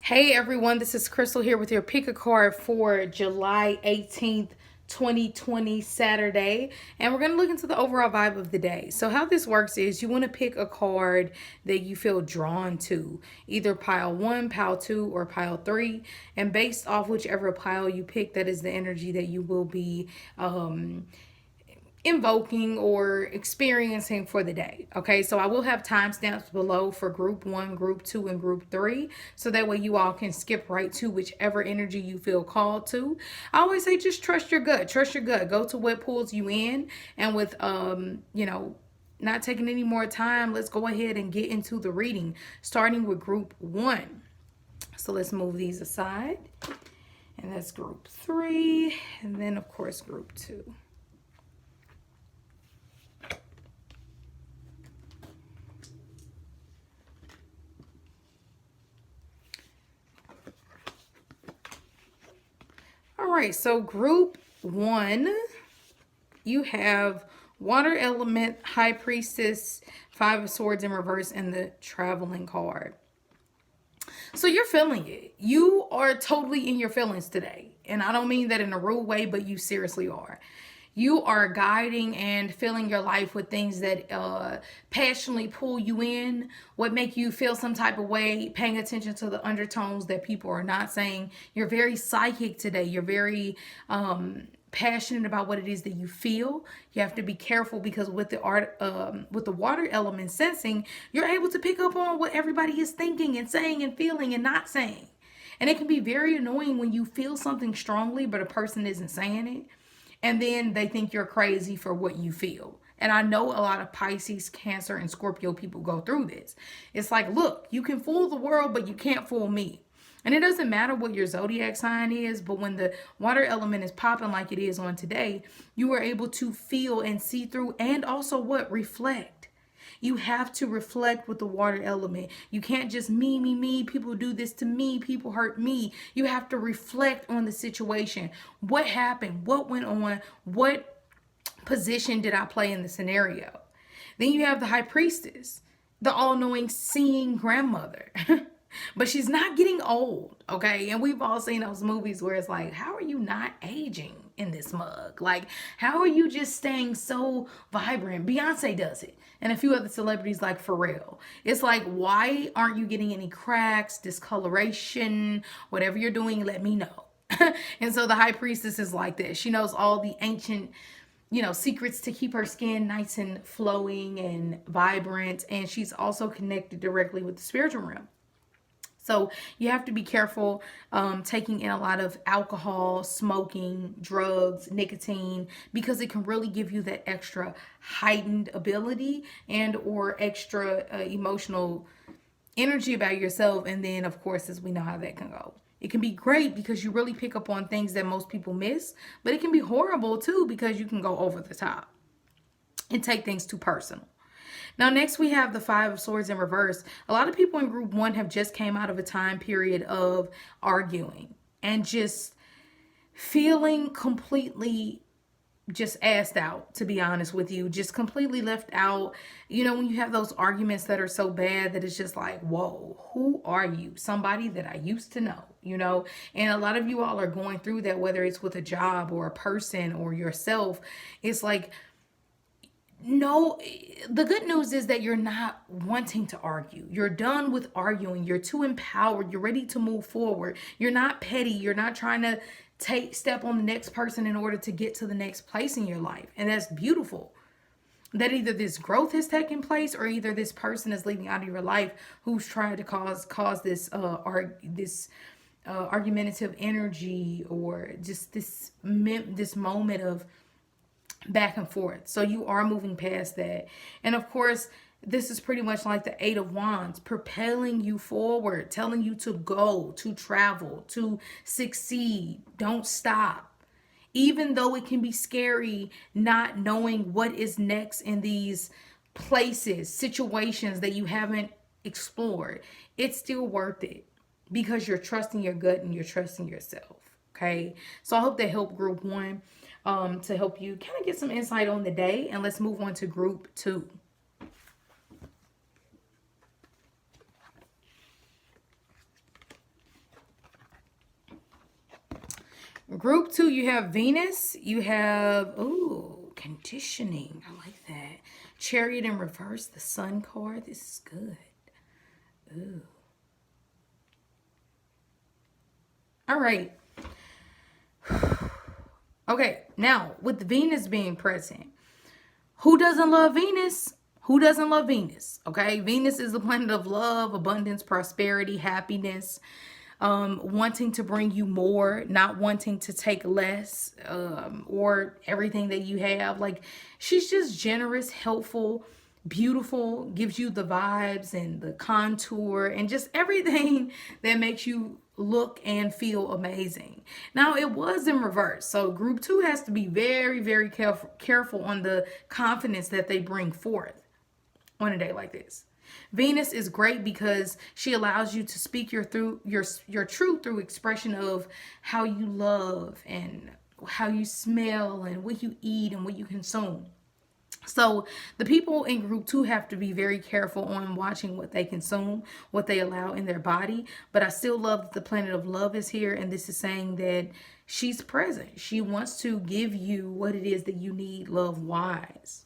Hey everyone, this is Crystal here with your pick a card for July 18th, 2020 Saturday, and we're going to look into the overall vibe of the day. So how this works is you want to pick a card that you feel drawn to, either pile 1, pile 2, or pile 3, and based off whichever pile you pick, that is the energy that you will be invoking or experiencing for the day. Okay, so I will have timestamps below for group 1, group 2, and group 3, so that way you all can skip right to whichever energy you feel called to. I always say just trust your gut. Trust your gut. Go to what pulls you in, and with not taking any more time, let's go ahead and get into the reading, starting with group 1. So let's move these aside. And that's group 3, and then of course group 2. All right, so group 1, you have Water Element, High Priestess, Five of Swords in reverse, and the Traveling card. So you're feeling it. You are totally in your feelings today. And I don't mean that in a rude way, but you seriously are. You are guiding and filling your life with things that passionately pull you in, what make you feel some type of way, paying attention to the undertones that people are not saying. You're very psychic today. You're very passionate about what it is that you feel. You have to be careful because with the water element sensing, you're able to pick up on what everybody is thinking and saying and feeling and not saying. And it can be very annoying when you feel something strongly, but a person isn't saying it. And then they think you're crazy for what you feel. And I know a lot of Pisces, Cancer, and Scorpio people go through this. It's like, look, you can fool the world, but you can't fool me. And it doesn't matter what your zodiac sign is, but when the water element is popping like it is on today, you are able to feel and see through and also what? Reflect. You have to reflect with the water element. You can't just me. People do this to me. People hurt me. You have to reflect on the situation. What happened? What went on? What position did I play in the scenario? Then you have the High Priestess, the all-knowing seeing grandmother. But she's not getting old, okay? And we've all seen those movies where it's like, how are you not aging in this mug? Like, how are you just staying so vibrant? Beyonce does it. And a few other celebrities like Pharrell. It's like, why aren't you getting any cracks, discoloration, whatever you're doing, let me know. And so the High Priestess is like this. She knows all the ancient secrets to keep her skin nice and flowing and vibrant. And she's also connected directly with the spiritual realm. So you have to be careful taking in a lot of alcohol, smoking, drugs, nicotine, because it can really give you that extra heightened ability and or extra emotional energy about yourself. And then, of course, as we know how that can go. It can be great because you really pick up on things that most people miss, but it can be horrible too because you can go over the top and take things too personal. Now, next we have the Five of Swords in reverse. A lot of people in group 1 have just came out of a time period of arguing and just feeling completely just assed out, to be honest with you, just completely left out. When you have those arguments that are so bad that it's just like, whoa, who are you? Somebody that I used to know, and a lot of you all are going through that, whether it's with a job or a person or yourself. It's like, no, the good news is that you're not wanting to argue. You're done with arguing. You're too empowered. You're ready to move forward. You're not petty. You're not trying to step on the next person in order to get to the next place in your life. And that's beautiful. That either this growth has taken place or either this person is leaving out of your life who's trying to cause this argumentative energy or just this moment of back and forth. So you are moving past that. And of course, this is pretty much like the Eight of Wands, propelling you forward, telling you to go, to travel, to succeed. Don't stop. Even though it can be scary not knowing what is next in these places, situations that you haven't explored, it's still worth it because you're trusting your gut and you're trusting yourself. Okay, so I hope that helped group 1 to help you kind of get some insight on the day. And let's move on to group 2. Group 2, you have Venus. You have, ooh, conditioning. I like that. Chariot in reverse, the Sun card. This is good. Ooh. All right. Okay, now with Venus being present, who doesn't love Venus? Who doesn't love Venus? Okay, Venus is the planet of love, abundance, prosperity, happiness, wanting to bring you more, not wanting to take less, or everything that you have. Like, she's just generous, helpful, beautiful, gives you the vibes and the contour and just everything that makes you look and feel amazing. Now, it was in reverse. So group 2 has to be very, very careful on the confidence that they bring forth on a day like this. Venus is great because she allows you to speak your truth through expression of how you love and how you smell and what you eat and what you consume. So the people in group 2 have to be very careful on watching what they consume, what they allow in their body. But I still love that the planet of love is here, and this is saying that she's present. She wants to give you what it is that you need love-wise.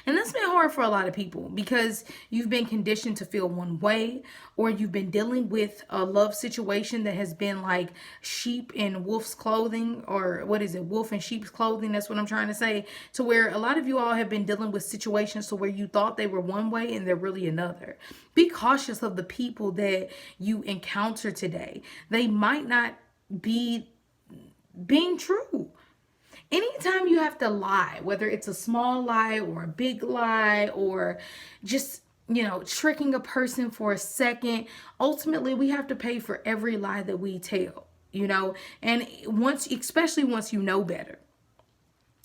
And that's been hard for a lot of people because you've been conditioned to feel one way, or you've been dealing with a love situation that has been like sheep in wolf's clothing, or what is it? Wolf in sheep's clothing. That's what I'm trying to say. To where a lot of you all have been dealing with situations to where you thought they were one way and they're really another. Be cautious of the people that you encounter today. They might not be being true. Anytime you have to lie, whether it's a small lie or a big lie or just, tricking a person for a second, ultimately we have to pay for every lie that we tell, and especially once you know better.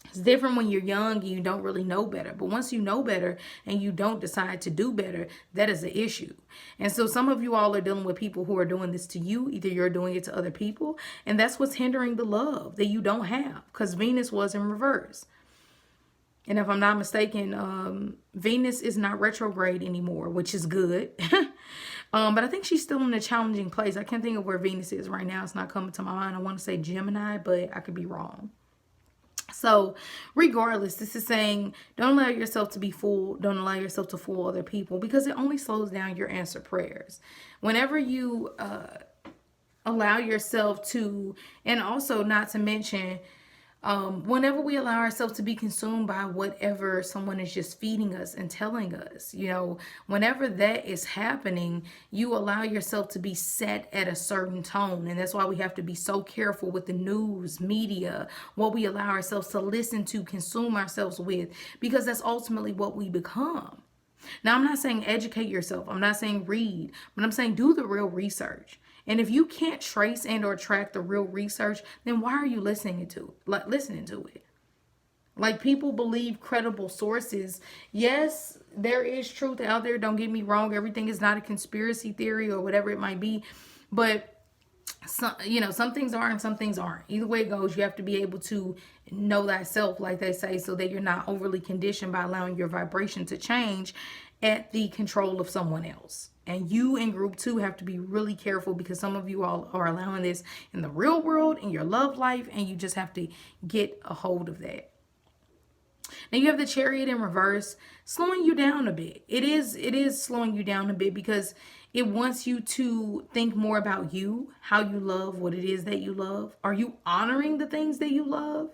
It's different when you're young and you don't really know better. But once you know better and you don't decide to do better, that is the issue. And so some of you all are dealing with people who are doing this to you. Either you're doing it to other people. And that's what's hindering the love that you don't have. Because Venus was in reverse. And if I'm not mistaken, Venus is not retrograde anymore, which is good. But I think she's still in a challenging place. I can't think of where Venus is right now. It's not coming to my mind. I want to say Gemini, but I could be wrong. So regardless, this is saying don't allow yourself to be fooled. Don't allow yourself to fool other people, because it only slows down your answered prayers. Whenever you allow yourself to, and also not to mention, whenever we allow ourselves to be consumed by whatever someone is just feeding us and telling us, whenever that is happening, you allow yourself to be set at a certain tone. And that's why we have to be so careful with the news, media, what we allow ourselves to listen to, consume ourselves with, because that's ultimately what we become. Now, I'm not saying educate yourself. I'm not saying read, but I'm saying do the real research. And if you can't trace and or track the real research, then why are you listening to it? Like, people believe credible sources. Yes, there is truth out there. Don't get me wrong. Everything is not a conspiracy theory or whatever it might be. But some things are and some things aren't. Either way it goes, you have to be able to know thyself, like they say, so that you're not overly conditioned by allowing your vibration to change at the control of someone else. And you in group 2 have to be really careful, because some of you all are allowing this in the real world, in your love life, and you just have to get a hold of that. Now you have the Chariot in reverse, slowing you down a bit. It is slowing you down a bit, because it wants you to think more about you, how you love, what it is that you love. Are you honoring the things that you love?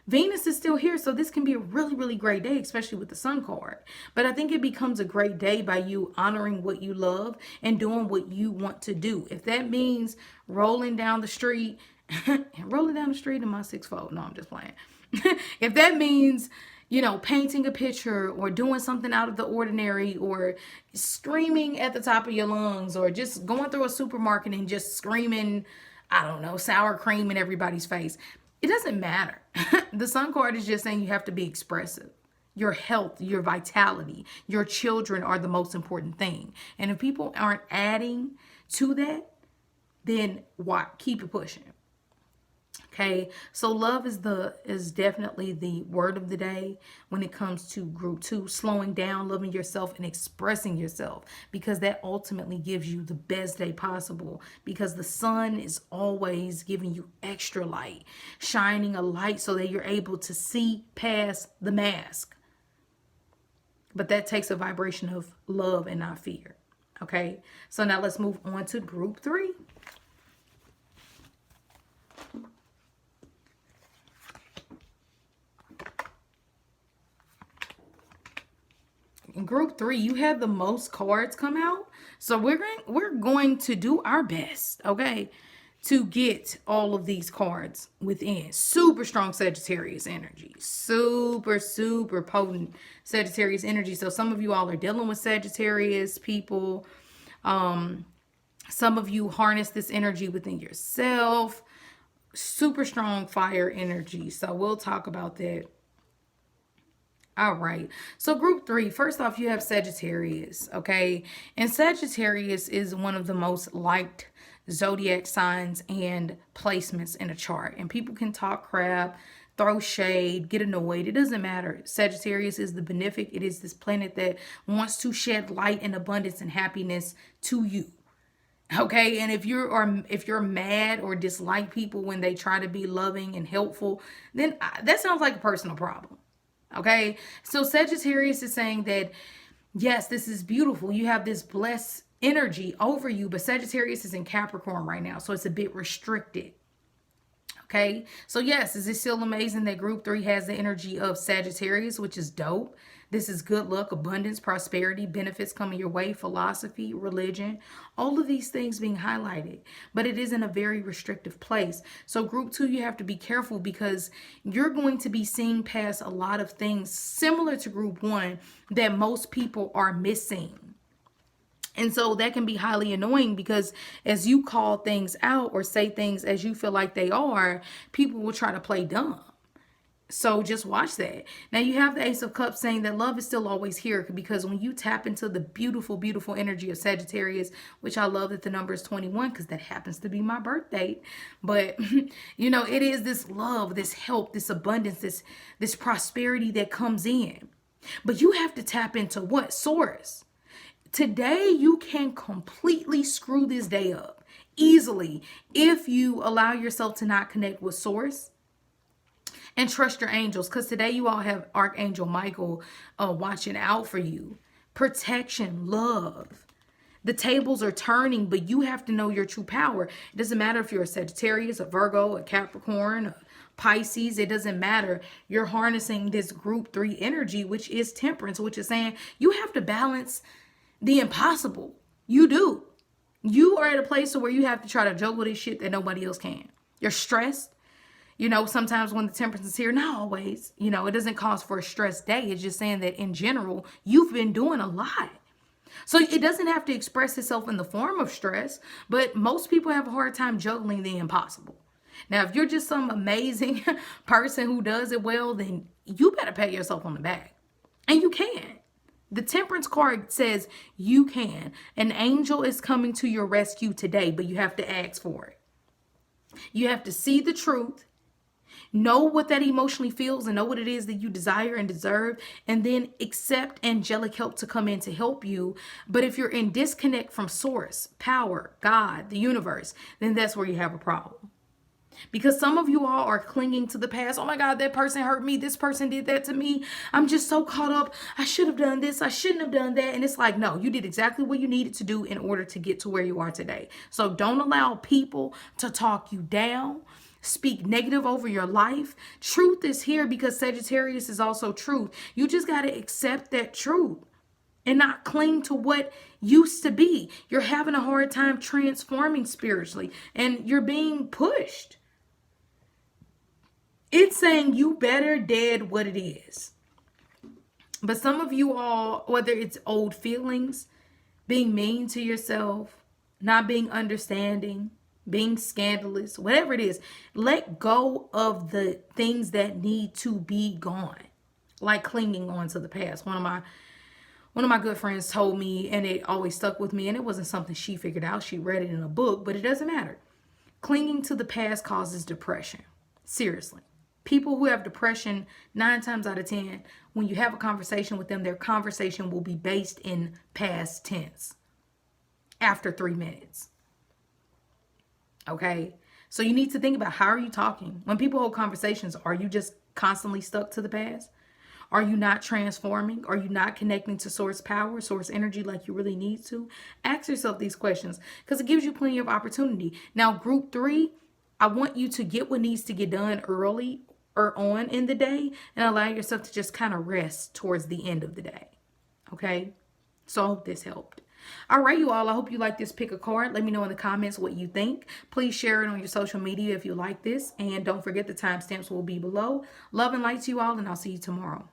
Venus is still here, so this can be a really, really great day, especially with the Sun card. But I think it becomes a great day by you honoring what you love and doing what you want to do. If that means rolling down the street in my 6'4", no, I'm just playing. If that means, painting a picture or doing something out of the ordinary, or screaming at the top of your lungs, or just going through a supermarket and just screaming, I don't know, sour cream in everybody's face. It doesn't matter. The Sun card is just saying you have to be expressive. Your health, your vitality, your children are the most important thing. And if people aren't adding to that, then what? Keep it pushing. Okay, so love is definitely the word of the day when it comes to group 2, slowing down, loving yourself and expressing yourself, because that ultimately gives you the best day possible, because the sun is always giving you extra light, shining a light so that you're able to see past the mask. But that takes a vibration of love and not fear. Okay, so now let's move on to group 3. In group 3, you had the most cards come out. So we're going to do our best, okay, to get all of these cards within. Super strong Sagittarius energy. Super, super potent Sagittarius energy. So some of you all are dealing with Sagittarius people. Some of you harness this energy within yourself. Super strong fire energy. So we'll talk about that. All right. So group 3, first off, you have Sagittarius, okay? And Sagittarius is one of the most liked zodiac signs and placements in a chart. And people can talk crap, throw shade, get annoyed. It doesn't matter. Sagittarius is the benefic. It is this planet that wants to shed light and abundance and happiness to you. Okay, and if you're mad or dislike people when they try to be loving and helpful, then that sounds like a personal problem. Okay, so Sagittarius is saying that, yes, this is beautiful. You have this blessed energy over you, but Sagittarius is in Capricorn right now, so it's a bit restricted. Okay, so yes, is it still amazing that group 3 has the energy of Sagittarius, which is dope? This is good luck, abundance, prosperity, benefits coming your way, philosophy, religion, all of these things being highlighted. But it is in a very restrictive place. So group 2, you have to be careful because you're going to be seeing past a lot of things similar to group 1 that most people are missing. And so that can be highly annoying because as you call things out or say things as you feel like they are, people will try to play dumb. So just watch that. Now you have the Ace of Cups saying that love is still always here, because when you tap into the beautiful, beautiful energy of Sagittarius, which I love that the number is 21 because that happens to be my birthday. But, you know, it is this love, this help, this abundance, this prosperity that comes in. But you have to tap into what? Source. Today, you can completely screw this day up easily if you allow yourself to not connect with source and trust your angels. Because today you all have Archangel Michael watching out for you. Protection, love. The tables are turning, but you have to know your true power. It doesn't matter if you're a Sagittarius, a Virgo, a Capricorn, a Pisces. It doesn't matter. You're harnessing this group 3 energy, which is temperance, which is saying you have to balance the impossible. You do. You are at a place where you have to try to juggle this shit that nobody else can. You're stressed. You know, sometimes when the temperance is here, not always, you know, it doesn't cause for a stressed day. It's just saying that in general, you've been doing a lot. So it doesn't have to express itself in the form of stress, but most people have a hard time juggling the impossible. Now, if you're just some amazing person who does it well, then you better pat yourself on the back. And you can. The temperance card says you can. An angel is coming to your rescue today, but you have to ask for it. You have to see the truth, know what that emotionally feels, and know what it is that you desire and deserve, and then accept angelic help to come in to help you. But if you're in disconnect from source, power, God, the universe, then that's where you have a problem. Because some of you all are clinging to the past. Oh my God, that person hurt me. This person did that to me. I'm just so caught up. I should have done this. I shouldn't have done that. And it's like, no, you did exactly what you needed to do in order to get to where you are today. So don't allow people to talk you down, speak negative over your life. Truth is here because Sagittarius is also truth. You just got to accept that truth and not cling to what used to be. You're having a hard time transforming spiritually and you're being pushed. It's saying you better dead what it is. But some of you all, whether it's old feelings, being mean to yourself, not being understanding, being scandalous, whatever it is, let go of the things that need to be gone. Like clinging on to the past. One of my good friends told me, and it always stuck with me, and it wasn't something she figured out. She read it in a book, but it doesn't matter. Clinging to the past causes depression. Seriously. People who have depression, 9 times out of 10, when you have a conversation with them, their conversation will be based in past tense after 3 minutes. Okay? So you need to think about, how are you talking? When people hold conversations, are you just constantly stuck to the past? Are you not transforming? Are you not connecting to source power, source energy like you really need to? Ask yourself these questions because it gives you plenty of opportunity. Now, group 3, I want you to get what needs to get done early or on in the day and allow yourself to just kind of rest towards the end of the day. Okay? So I hope this helped. All right, you all. I hope you like this pick a card. Let me know in the comments what you think. Please share it on your social media if you like this. And don't forget the timestamps will be below. Love and light to you all, and I'll see you tomorrow.